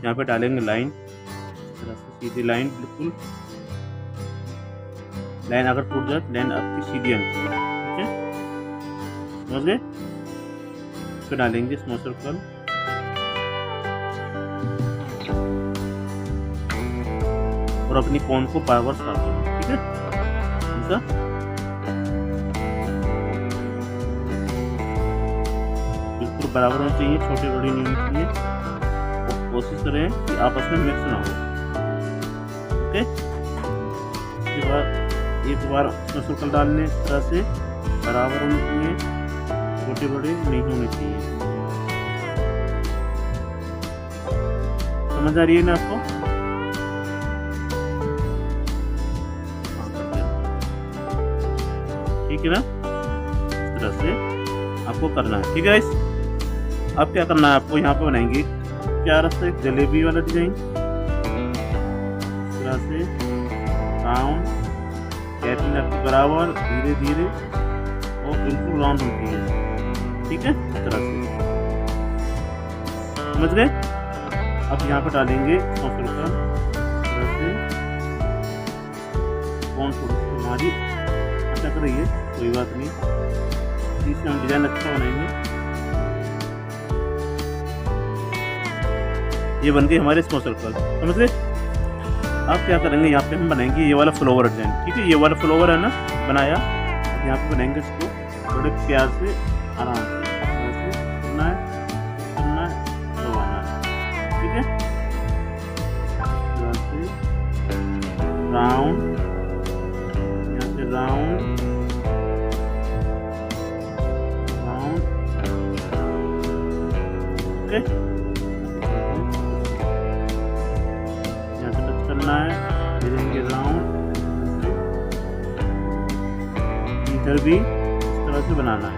यहाँ पे डालेंगे लाइन, इस तरह से सीधी लाइन, बिल्कुल लाइन अगर टूट जाए लाइन आपकी सीधी आनी चाहिए, ठीक है, समझ गए। इस पर डालेंगे स्मॉल सर्कल, और अपनी कोन को बार बार साफ करें, ठीक है, ऐसा बिल्कुल बराबर होना चाहिए, छोटी बड़ी नहीं होनी चाहिए, और कोशिश करें कि आपस में मिक्स ना हो, ओके। उसके बाद एक बार उसमें सर्कल डालने, इस तरह से बराबर होने चाहिए, छोटे बड़े नहीं होने चाहिए, समझ आ रही है ना आपको। ठीक है ना, इस तरह से आपको करना है, ठीक है गाइस। अब क्या करना है आपको, यहाँ पे बनाएंगे क्या रास्ता, एक जलेबी वाला डिजाइन, इस तरह से राउंड, कैपिंग आपकी बराबर, धीरे धीरे और बिल्कुल राउंड होती है, ठीक है, इस तरह से, समझ गए। अब यहाँ पे डालेंगे सर्कल, इस तरह से कौन थोड़ी सी हमारी अटक रही है, कोई बात नहीं, इससे हम डिजाइन अच्छा बनाएंगे। ये बन गए हमारे स्मॉल सर्कल, समझ गए। अब क्या करेंगे, यहाँ पे हम बनाएंगे ये वाला फ्लावर डिजाइन, ठीक है, ये वाला फ्लावर है ना बनाया, अब यहाँ पे बनाएंगे इसको थोड़े प्यार से, आराम से करना है, दबाना है, ठीक है, राउंड, यहाँ से राउंड, ओके, यहाँ से टच करना है, दे देंगे राउंड, इधर भी इस तरह से बनाना है,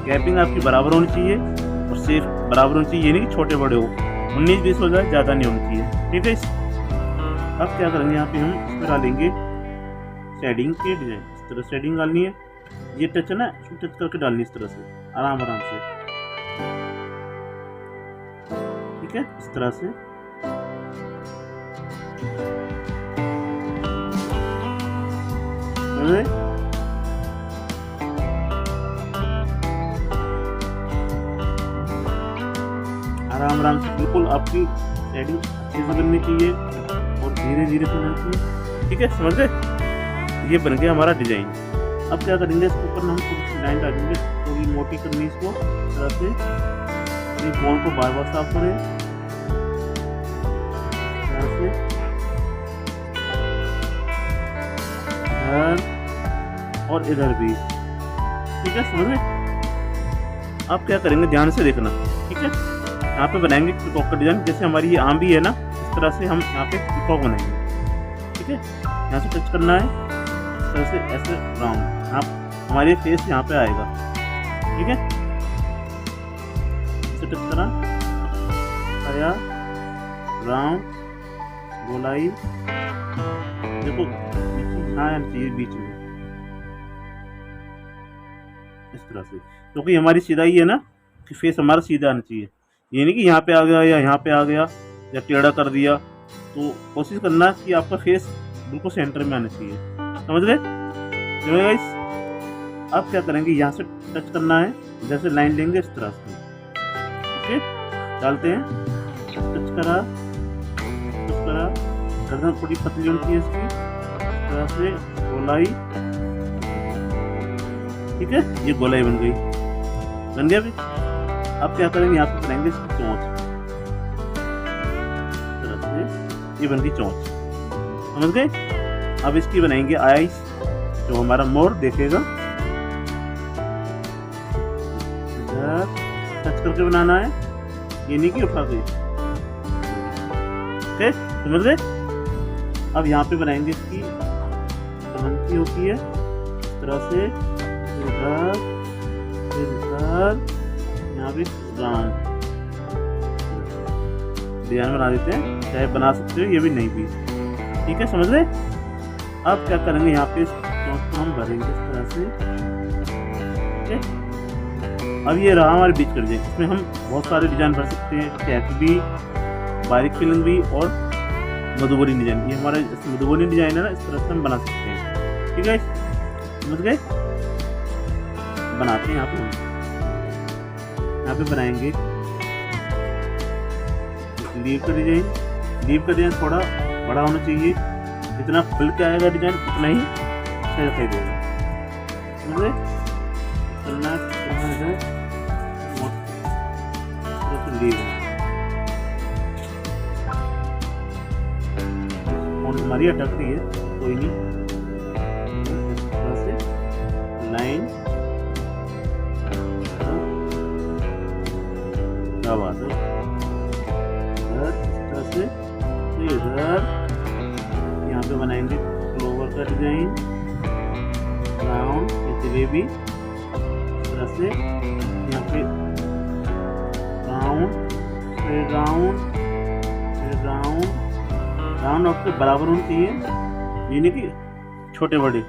गैपिंग आपकी बराबर होनी चाहिए और सेफ बराबर होनी चाहिए, ये नहीं कि छोटे बड़े हो, 19-20 हो जाए, ज़्यादा नहीं होनी चाहिए, ठीक है। अब क्या करेंगे, यहाँ पे हम इस पर डालेंगे शेडिंग के डिजाइन, इस तरह शेडिंग डालनी है, ये टच है ना, इसको टच करके डालनी है, इस तरह से आराम आराम से, ठीक है, इस तरह से, आराम आराम से, बिल्कुल आपकी शेडिंग अच्छे से बननी चाहिए और धीरे धीरे से बननी चाहिए, ठीक है, समझ गए। ये बन गया हमारा डिजाइन। अब क्या करेंगे, इसके ऊपर हम थोड़ी सी लाइन डालेंगे, थोड़ी मोटी करनी इसको, इस तरह से बॉल को बार बार साफ करें, से इधर और इधर भी, ठीक है, समझ गए। अब क्या करेंगे, ध्यान से देखना, ठीक है, यहाँ पे बनाएंगे पीकॉक का डिजाइन, जैसे हमारी ये आम भी है ना, इस तरह से हम यहाँ पे पीकॉक बनाएंगे, ठीक है, यहाँ से टच करना है, इस तरह से ऐसे राउंड, आप हमारे फेस यहाँ पे आएगा, ठीक है, इसे टच करा, आया राउंड, गोलाई, देखो ना चाहिए बीच में, इस तरह से, क्योंकि हमारी सीधा ही है ना कि फेस हमारा सीधा आना चाहिए, ये नहीं कि यहाँ पे आ गया या यहाँ पे आ गया या टेढ़ा कर दिया, तो कोशिश करना कि आपका फेस बिल्कुल सेंटर में आना चाहिए, समझ गए गाइस। अब क्या करेंगे, यहाँ से टच करना है, जैसे लाइन लेंगे इस तरह से, ओके, डालते हैं, टच करा, गर्दन थोड़ी पतली होती है इसकी, इस तरह से गोलाई, ठीक है, ये गोलाई बन गया भी। अब क्या करेंगे, यहाँ पे बनाएंगे इसकी चोंच, इस तरह से ये बन गई चोंच, समझ गए। अब इसकी बनाएंगे आईज, जो हमारा मोर देखेगा, टच करके बनाना है, ये नहीं कि उठा के, ओके, समझ गए। अब यहाँ पे बनाएंगे इसकी कमंती होती है, इस तरह से इधर, यहाँ भी राउंड डिजाइन बना देते हैं, चाहे बना सकते हो, ये भी नहीं भी, ठीक है, समझ गए। अब क्या करेंगे, यहाँ पे चोंच को हम भरेंगे इस तरह से, ठीक है। अब ये रहा हमारे बीच कर दिए, इसमें हम बहुत सारे डिजाइन भर सकते हैं, चेक भी, बारीक फिलिंग भी और मधुबनी डिजाइन। ये हमारा मधुबनी डिजाइन है ना, इस तरह से हम बना सकते हैं। ठीक है, समझ गए? बनाते हैं यहाँ पे बनाएंगे लीव का डिजाइन। लीव का डिजाइन थोड़ा बड़ा होना चाहिए, जितना खुल के आएगा डिजाइन उतना ही अच्छा दिखाई देगा। समझ गए? लीव हमारी अटक रही है, कोई नहीं, से लाइन क्या बात है, इधर से इधर यहाँ पे बनाएंगे फ्लोवर का डिजाइन, राउंड जलेबी इस तरह से, यहाँ पे राउंड फिर राउंड फिर राउंड। राउंड आपके बराबर होनी चाहिए, ये नहीं कि छोटे बड़े, इस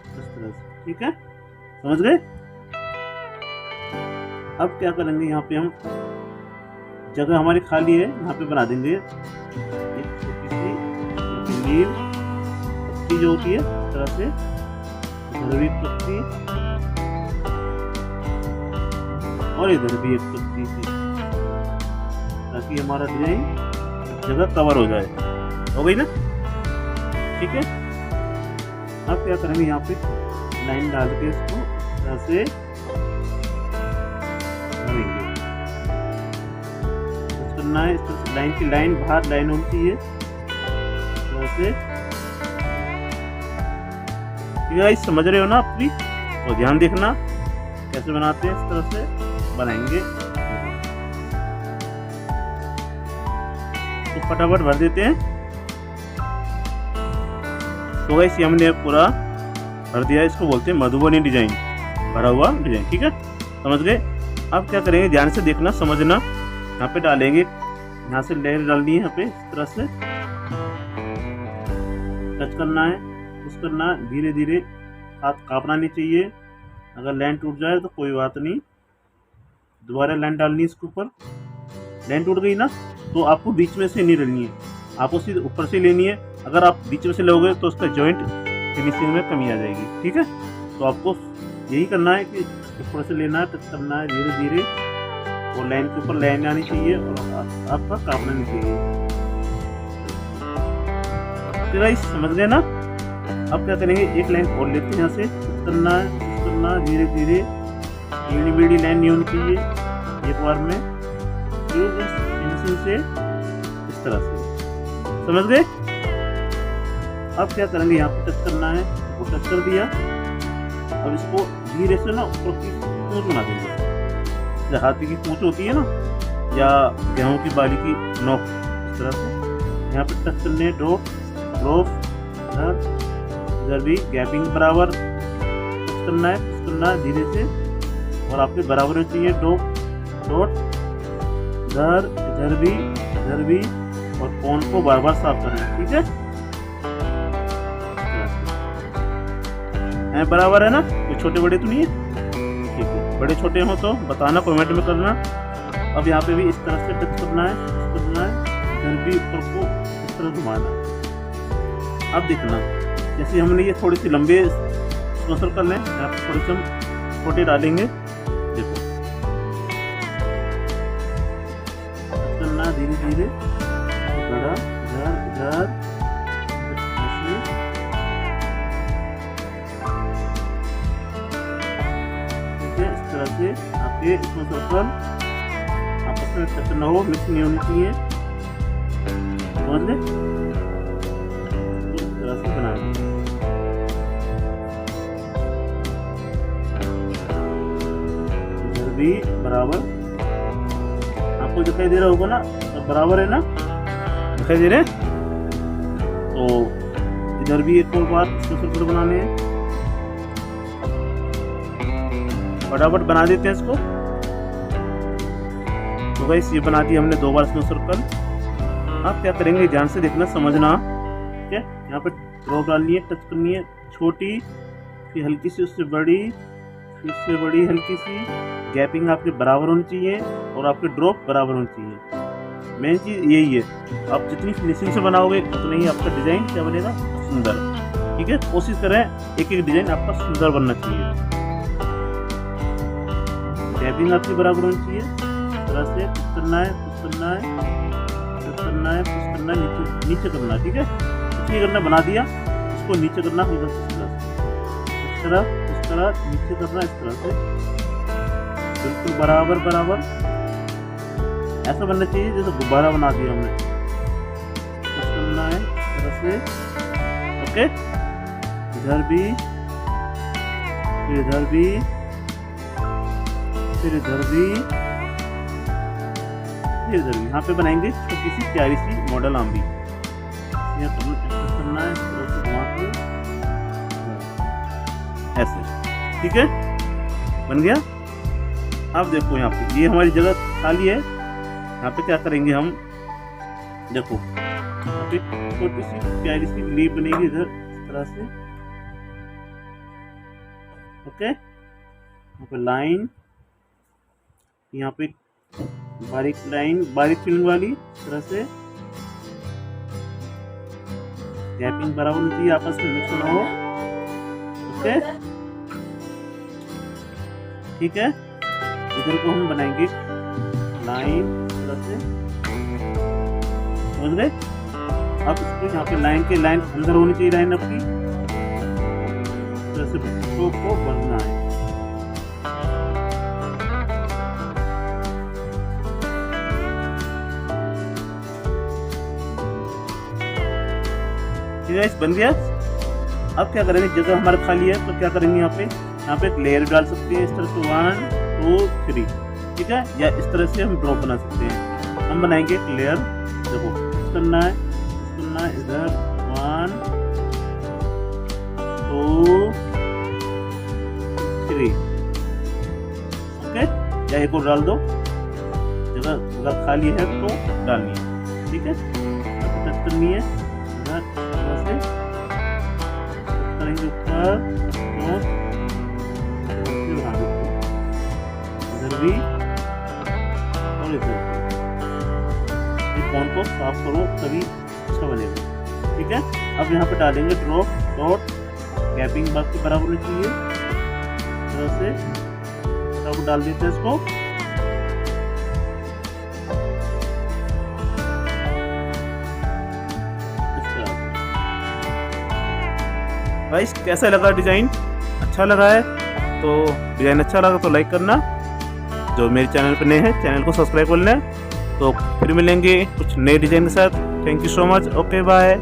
तरह से। ठीक है, समझ गए? अब क्या करेंगे, यहाँ पे हम जगह हमारी खाली है, यहाँ पे बना देंगे एक छोटी सी लीव पत्ती जो होती है, इस तरह से इधर भी एक पत्ती और इधर भी एक पत्ती सी, ताकि हमारा डिजाइन जगह कवर हो जाए। हो गई ना? ठीक है, अब क्या करेंगे, यहाँ पे लाइन डाल के इसको इस तरह से भरेंगे। करना है इस तरह से, लाइन की लाइन बाहर लाइन होनी चाहिए इस तरह से। गाइस समझ रहे हो ना अपनी, और ध्यान देखना कैसे बनाते हैं, इस तरह से बनाएंगे। तो फटाफट भर देते हैं। तो गाइस ये हमने पूरा भर दिया, इसको बोलते हैं मधुबनी डिजाइन, भरा हुआ डिजाइन। ठीक है, समझ गए? अब क्या करेंगे, ध्यान से देखना समझना। यहाँ पे डालेंगे, यहाँ से लेयर डालनी है, यहाँ पे इस तरह से टच करना है, पुश करना है, धीरे धीरे, हाथ कांपना नहीं चाहिए। अगर लाइन टूट जाए तो कोई बात नहीं, दोबारा लाइन डालनी है इसके ऊपर। लाइन टूट गई ना, तो आपको बीच में से नहीं लेनी है, आपको सीधे ऊपर से लेनी है। अगर आप बीच में से लोगे तो उसका जॉइंट फिनिशिंग में कमी आ जाएगी। ठीक है, तो आपको यही करना है कि ऊपर से लेना है, टच करना है धीरे धीरे, और लाइन के ऊपर लाइन आनी चाहिए और आपका काटना नहीं चाहिए। तो गाइस समझ गए ना? अब क्या करेंगे, एक लाइन और लेते हैं, यहाँ से करना है, धीरे धीरे, टेढ़ी मेढ़ी लाइन नहीं होनी चाहिए एक बार में, फिनिशिंग से इस तरह से। समझ गए? अब क्या करेंगे, यहाँ पे टच करना है, वो टच कर दिया। अब इसको धीरे से ना ऊपर की पूंछ बना देंगे, जैसे हाथी की पूंछ होती है ना, या गेहूं की बाली की नोक, इस तरह से। यहाँ पे टच करने, ड्रॉप ड्रॉप, इधर भी गैपिंग बराबर टच करना है, धीरे से, और आपके बराबर होनी चाहिए ड्रॉप डॉट, इधर भी, और कोन को बार बार साफ करना है। ठीक है, बराबर है ना? कोई छोटे बड़े तो नहीं है? ठीक है, बड़े छोटे हो तो बताना, कमेंट में करना। अब यहाँ पे भी इस तरह से टच करना है, इधर भी ऊपर को इस तरह घुमाना। अब देखना, जैसे हमने ये थोड़ी सी लंबे सर्कल लें, यहाँ पे थोड़े से हम छोटे डालेंगे। देखो करना धीरे धीरे, बड़ा इधर से आपके इसमें सर्कल आपस में टच न हो, मिक्स नहीं होनी चाहिए। समझ ले? इस तरह से बनाना, इधर भी बराबर, आपको दिखाई दे रहा होगा ना, तो बराबर है ना, दिखाई दे रहे? तो इधर भी एक और बार इसमें सर्कल बनाने हैं, फटाफट बना देते हैं इसको। तो गाइस ये बना दिया हमने 2 बार स्नो सर्कल। आप क्या करेंगे, ध्यान से देखना समझना। ठीक है, यहाँ पे ड्रॉप डालनी है, टच करनी है, छोटी, फिर हल्की सी, उससे बड़ी, फिर उससे बड़ी हल्की सी। गैपिंग आपके बराबर होनी चाहिए और आपके ड्रॉप बराबर होनी चाहिए। मेन चीज़ यही है, आप जितनी फिनिशिंग से बनाओगे उतना ही आपका डिज़ाइन क्या बनेगा, सुंदर। ठीक है, कोशिश करें एक एक डिज़ाइन आपका सुंदर बनना चाहिए, टैपिंग आपकी बराबर होनी चाहिए। इस तरह से पुश करना है, पुश करना है, पुश करना है, पुश करना है, नीचे नीचे करना है। ठीक है, कुछ नहीं करना, बना दिया, इसको नीचे करना हल्का से, इस तरह नीचे करना, इस तरह से बिल्कुल बराबर बराबर ऐसा बनना चाहिए जैसे गुब्बारा बना दिया हमने। पुश करना है इस तरह से। ओके, इधर भी, फिर इधर भी, फिर इधर भी, फिर इधर भी। यहाँ पे बनाएंगे छोटी सी प्यारी सी मॉडल आम भी। यहाँ करना है इस तरह से घुमा के ऐसे। ठीक है, बन गया। अब देखो यहाँ पे ये हमारी जगह खाली है, यहाँ पे क्या करेंगे हम, देखो यहाँ पे छोटी सी प्यारी सी लीफ बनेगी इधर इस तरह से। ओके, यहाँ पे लाइन, यहाँ पे बारीक लाइन, बारीक फिलिंग वाली इस तरह से। गैपिंग बराबर होनी चाहिए, आपस में मिक्स ना हो। ओके, ठीक है, इधर को हम बनाएंगे लाइन इस तरह से, समझ गए। अब इसको यहाँ पे लाइन के लाइन अंदर होनी चाहिए, लाइन आपकी इस तरह से बच्चों को बनना है। ठीक है, बन गया। अब क्या करेंगे, जगह हमारा खाली है तो क्या करेंगे, यहाँ पे एक लेयर डाल सकते हैं इस तरह से 1 2 3। ठीक है, या इस तरह से हम ड्रॉप बना सकते हैं। हम बनाएंगे एक लेयर, देखो करना है इधर 1 2 3। ओके, या एक और डाल दो, जगह खाली है तो डालनी है। ठीक है, टच करनी है इधर से करेंगे ऊपर इधर भी और इधर। इस फॉन्ट को साफ करो तभी अच्छा बनेगा। ठीक है, अब यहाँ पे डालेंगे ड्रॉप डॉट, गैपिंग बात के बराबर होनी चाहिए इस तरह से। अब डाल देते हैं इसको। गाइस, कैसा लगा डिज़ाइन? अच्छा लगा है तो डिज़ाइन अच्छा लगा तो लाइक करना। जो मेरे चैनल पर नए हैं चैनल को सब्सक्राइब कर लें। तो फिर मिलेंगे कुछ नए डिज़ाइन के साथ। Thank you so much. Okay, bye.